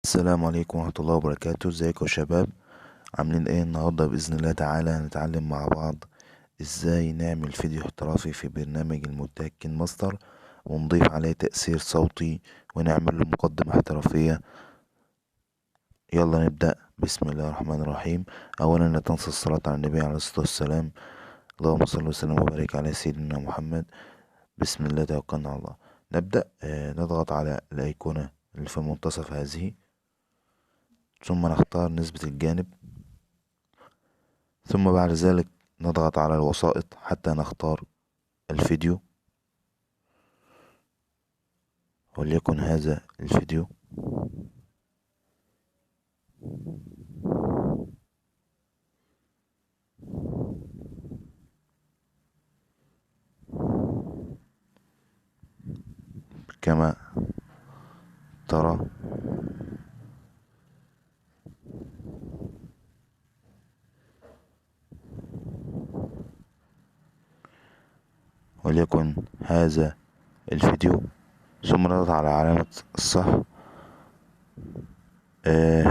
السلام عليكم ورحمة الله وبركاته. ازيكم يا شباب؟ عاملين ايه النهاردة؟ بإذن الله تعالى هنتعلم مع بعض ازاي نعمل فيديو احترافي في برنامج المونتاج كين ماستر ونضيف عليه تأثير صوتي ونعمل له مقدمة احترافية. يلا نبدأ. بسم الله الرحمن الرحيم. أولا لا تنسى الصلاة على النبي عليه الصلاة والسلام. اللهم صل وسلم وبارك على سيدنا محمد. بسم الله توكلنا على الله. نبدأ. نضغط على الأيقونة اللي في منتصف هذه، ثم نختار نسبة الجانب، ثم بعد ذلك نضغط على الوسائط حتى نختار الفيديو، وليكن هذا الفيديو. كما ترى وليكن هذا الفيديو، ثم نضغط على علامة الصح.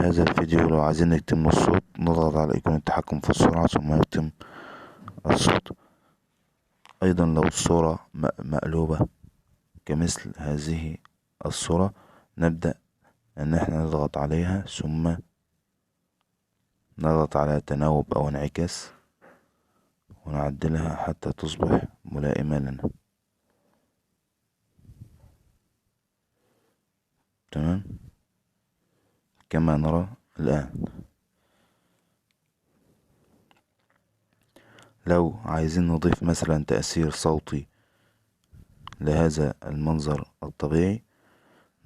هذا الفيديو لو عايزين نكتم له الصوت نضغط على ايقونة التحكم في السرعة ثم نكتم الصوت. ايضا لو الصورة مقلوبة كمثل هذه الصورة نبدأ ان احنا نضغط عليها ثم نضغط على تناوب او انعكاس ونعدلها حتى تصبح ملائمة لنا. تمام كما نرى الآن. لو عايزين نضيف مثلا تأثير صوتي لهذا المنظر الطبيعي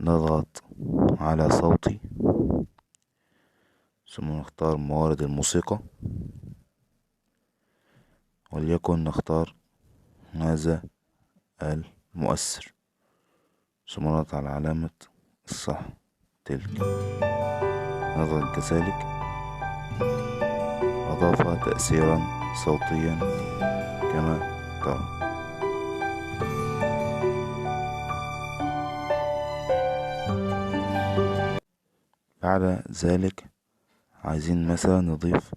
نضغط على صوتي ثم نختار موارد الموسيقى، وليكن نختار هذا المؤثر ثم نضغط على علامة الصح تلك. نضغط كذلك أضاف تأثيرا صوتيا كما ترى. بعد ذلك عايزين مثلا نضيف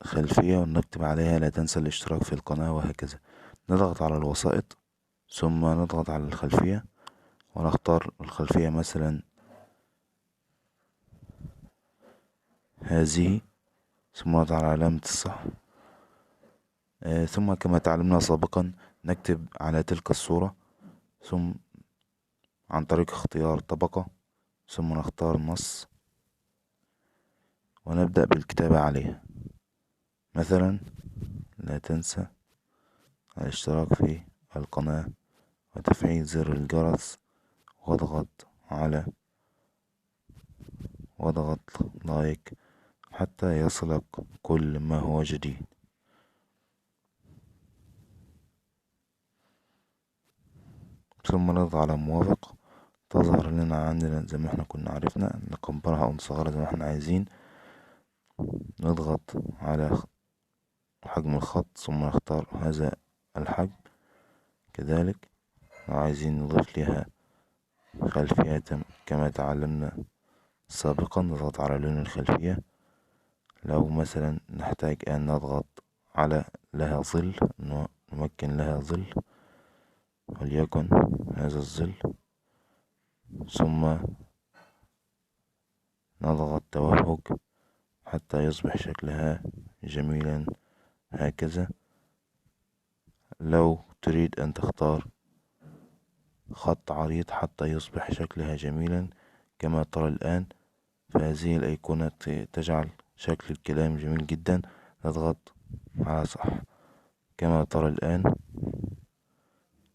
خلفية ونكتب عليها لا تنسى الاشتراك في القناة وهكذا. نضغط على الوسائط ثم نضغط على الخلفية ونختار الخلفية مثلا هذه ثم نضغط على علامة الصح. ثم كما تعلمنا سابقا نكتب على تلك الصورة ثم عن طريق اختيار طبقة ثم نختار نص ونبدأ بالكتابة عليها. مثلا لا تنسى الاشتراك في القناة وتفعيل زر الجرس واضغط لايك حتى يصلك كل ما هو جديد. ثم نضغط على موافق. تظهر لنا عندنا زي ما احنا كنا عرفنا نكبرها او نصغرها زي ما احنا عايزين. نضغط على حجم الخط ثم نختار هذا الحجم. كذلك لو عايزين نضيف لها خلفية كما تعلمنا سابقا نضغط على لون الخلفية. لو مثلا نحتاج ان نضغط على لها ظل نمكن لها ظل وليكن هذا الظل ثم نضغط توهج حتى يصبح شكلها جميلا هكذا. لو تريد ان تختار خط عريض حتى يصبح شكلها جميلا كما ترى الآن، فهذه الأيقونة تجعل شكل الكلام جميل جدا. نضغط على صح كما ترى الآن.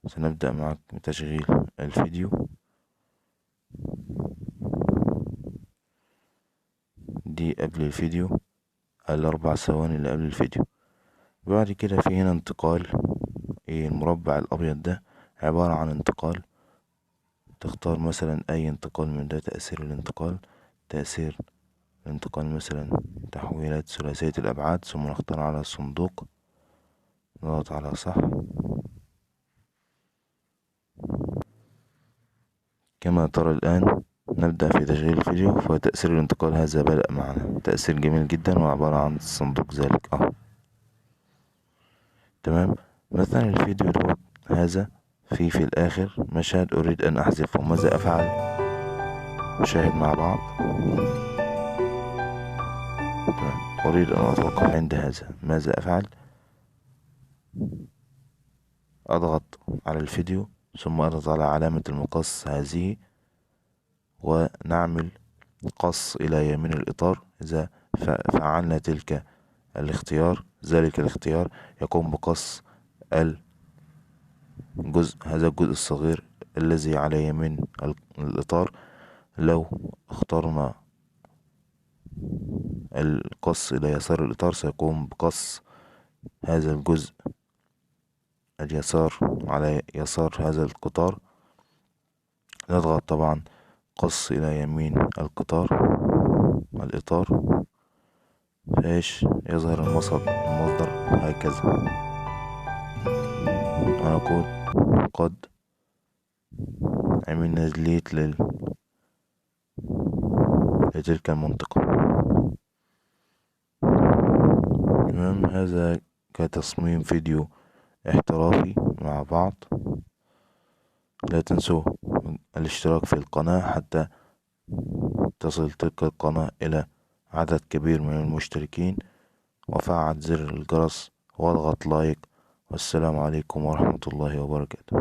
سنبدأ معك بتشغيل الفيديو. دي قبل الفيديو، الأربع ثواني اللي قبل الفيديو. بعد كده في هنا انتقال. المربع الأبيض ده عبارة عن انتقال. تختار مثلا أي انتقال من ده. تأثير الانتقال مثلا تحويلات ثلاثية الأبعاد ثم نختار على الصندوق نضغط على صح كما ترى الآن. نبدأ في تشغيل الفيديو. فتأثير الانتقال هذا بدأ معنا، تأثير جميل جدا وعبارة عن صندوق ذلك تمام. مثلا الفيديو دوت هذا في الآخر مشهد أريد أن أحذفه، ماذا أفعل؟ نشاهد مع بعض. تمام. أريد أن أتوقف عند هذا، ماذا أفعل؟ أضغط على الفيديو ثم أضغط على علامة المقص هذه ونعمل قص إلى يمين الإطار. إذا فعلنا ذلك الاختيار يقوم بقص هذا الجزء الصغير الذي على يمين الإطار. لو اخترنا القص إلى يسار الإطار سيقوم بقص هذا الجزء اليسار على يسار هذا القطار. نضغط طبعا قص إلى يمين الإطار فايش يظهر المصدر هكذا، ونقول قد عملنا ديليت لتلك المنطقة. تمام. هذا كتصميم فيديو احترافي مع بعض. لا تنسوا الاشتراك في القناة حتى تصل تلك القناة إلى عدد كبير من المشتركين، وفعل زر الجرس واضغط لايك. والسلام عليكم ورحمة الله وبركاته.